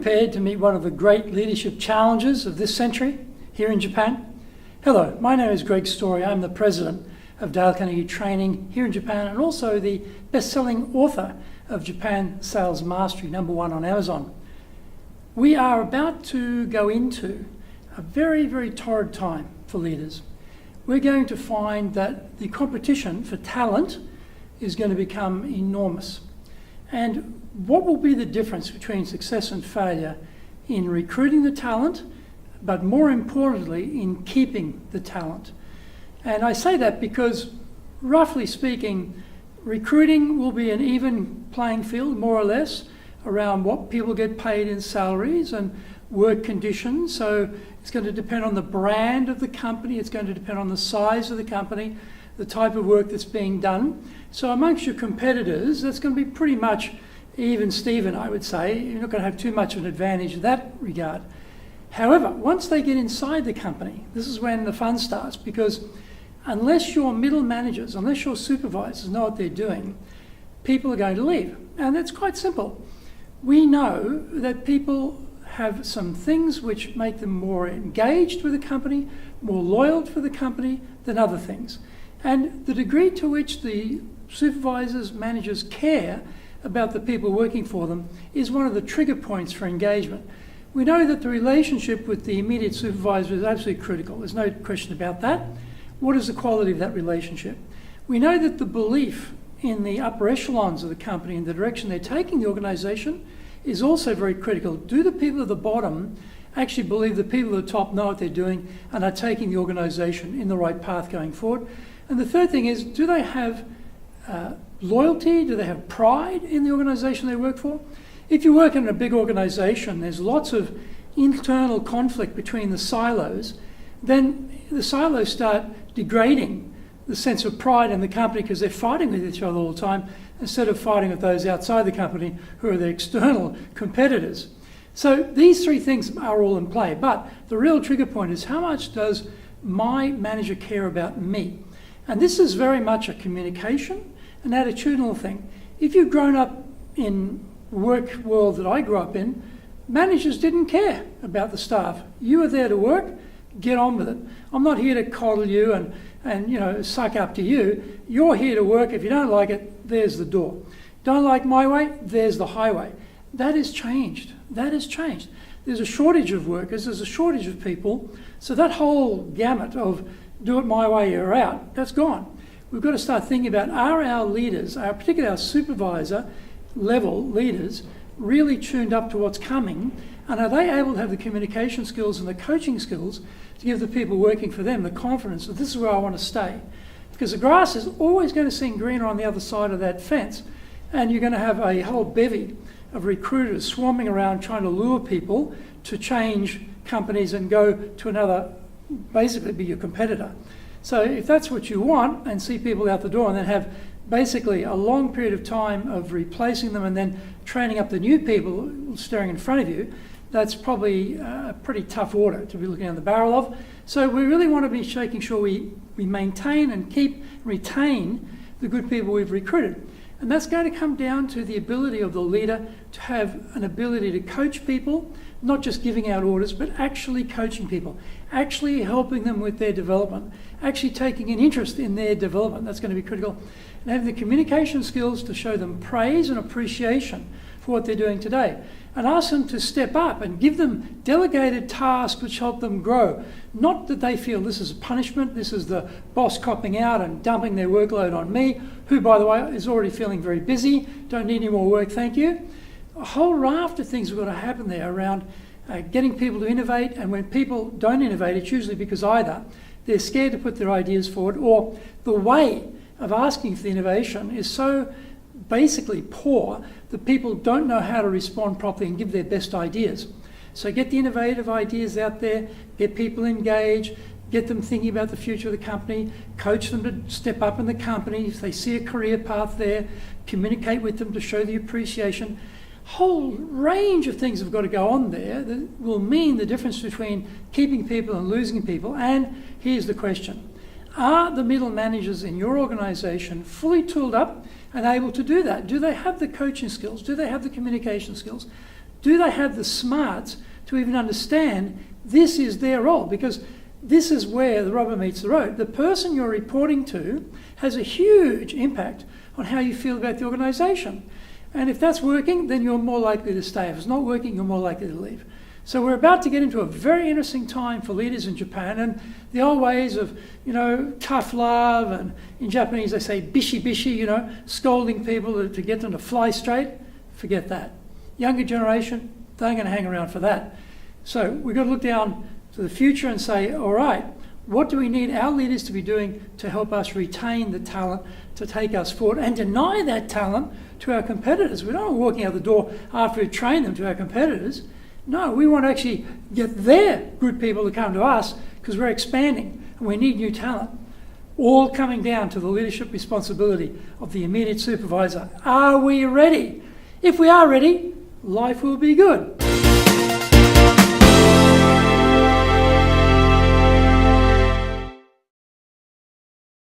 prepared to meet one of the great leadership challenges of this century here in Japan? Hello, my name is Greg Story. I'm the president of Carnegie Retraining here in Japan and also the best-selling author of Japan Sales Mastery, #1 on Amazon. We are about to go into a very, very torrid time for leaders. We're going to find that the competition for talent is going to become enormous. And what will be the difference between success and failure in recruiting the talent, but more importantly, in keeping the talent? And I say that because, roughly speaking, recruiting will be an even playing field, more or less, around what people get paid in salaries and work conditions. So it's going to depend on the brand of the company, it's going to depend on the size of the company, the type of work that's being done. So amongst your competitors, that's going to be pretty much even Steven, I would say. You're not going to have too much of an advantage in that regard. However, once they get inside the company, this is when the fun starts, because unless your middle managers, unless your supervisors know what they're doing, people are going to leave. And it's quite simple. We know that people have some things which make them more engaged with the company, more loyal for the company than other things. And the degree to which the supervisors, managers care about the people working for them is one of the trigger points for engagement. We know that the relationship with the immediate supervisor is absolutely critical. There's no question about that. What is the quality of that relationship? We know that the belief in the upper echelons of the company and the direction they're taking the organisation is also very critical. Do the people at the bottom actually believe the people at the top know what they're doing and are taking the organisation in the right path going forward? And the third thing is, do they have loyalty? Do they have pride in the organisation they work for? If you work in a big organisation, there's lots of internal conflict between the silos, then the silos start degrading the sense of pride in the company because they're fighting with each other all the time instead of fighting with those outside the company who are the external competitors. So these three things are all in play, but the real trigger point is, how much does my manager care about me? And this is very much a communication, an attitudinal thing. If you've grown up in the work world that I grew up in, managers didn't care about the staff. You were there to work, get on with it. I'm not here to coddle you and suck up to you. You're here to work. If you don't like it, there's the door. Don't like my way, there's the highway. That has changed. That has changed. There's a shortage of workers, there's a shortage of people. So that whole gamut of do it my way or out, that's gone. We've got to start thinking about, are our leaders, particularly our supervisor level leaders, really tuned up to what's coming, and are they able to have the communication skills and the coaching skills to give the people working for them the confidence that this is where I want to stay? Because the grass is always going to seem greener on the other side of that fence, and you're going to have a whole bevy of recruiters swarming around trying to lure people to change companies and go to another, basically be your competitor. So if that's what you want, and see people out the door and then have basically a long period of time of replacing them and then training up the new people staring in front of you, that's probably a pretty tough order to be looking down the barrel of. So we really want to be making sure we maintain and retain the good people we've recruited. And that's going to come down to the ability of the leader to have an ability to coach people, not just giving out orders, but actually coaching people, actually helping them with their development, actually taking an interest in their development. That's going to be critical. And having the communication skills to show them praise and appreciation for what they're doing today. And ask them to step up and give them delegated tasks which help them grow. Not that they feel this is a punishment, this is the boss copping out and dumping their workload on me, who, by the way, is already feeling very busy, don't need any more work, thank you. A whole raft of things have got to happen there around getting people to innovate, and when people don't innovate, it's usually because either they're scared to put their ideas forward, or the way of asking for the innovation is so basically poor that people don't know how to respond properly and give their best ideas. So get the innovative ideas out there, get people engaged, get them thinking about the future of the company, coach them to step up in the company if they see a career path there, communicate with them to show the appreciation. Whole range of things have got to go on there that will mean the difference between keeping people and losing people. And here's the question. Are the middle managers in your organisation fully tooled up and able to do that? Do they have the coaching skills? Do they have the communication skills? Do they have the smarts to even understand this is their role? Because this is where the rubber meets the road. The person you're reporting to has a huge impact on how you feel about the organisation. And if that's working, then you're more likely to stay. If it's not working, you're more likely to leave. So we're about to get into a very interesting time for leaders in Japan, and the old ways of, tough love, and in Japanese they say bishi bishi, scolding people to get them to fly straight, forget that. Younger generation, they ain't going to hang around for that. So we've got to look down to the future and say, all right, what do we need our leaders to be doing to help us retain the talent to take us forward and deny that talent to our competitors? We don't want walking out the door after we've trained them to our competitors. No, we want to actually get their good people to come to us because we're expanding and we need new talent. All coming down to the leadership responsibility of the immediate supervisor. Are we ready? If we are ready, life will be good.